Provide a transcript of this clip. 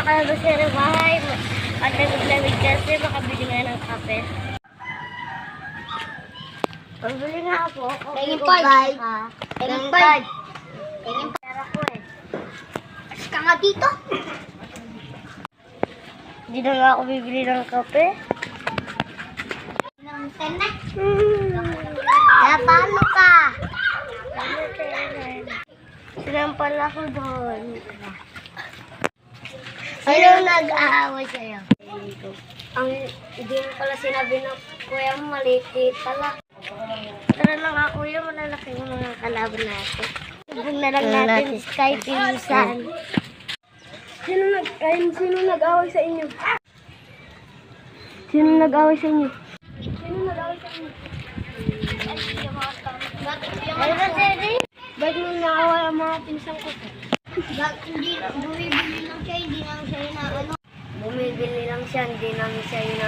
nakalabas na ng bahay. At naglamig kasi makabili nga ng kape. Pabili nga ako. Tingin part. Tingin part. Tingin pera ko eh. Alis ka nga dito. Hindi na nga ako bibili ng kape. Nang tena. Kaya paano ka? Sinampal ako doon. Sino nag-aaway sa'yo? Ang hindi mo pala sinabi ng kuya mo, maliit pala. Tara na nga kuya, malalaki yung mga kalaban natin. Subong na lang natin Sky Pinsan. Sino nag-away sa inyo? Sino nag-away sa inyo? Sino nag-away sa inyo? Bakit mo nag-away ang mga pinsan ko? Bakit hindi bumibili lang siya, hindi lang siya inaano? Bumibili lang siya, hindi namin siya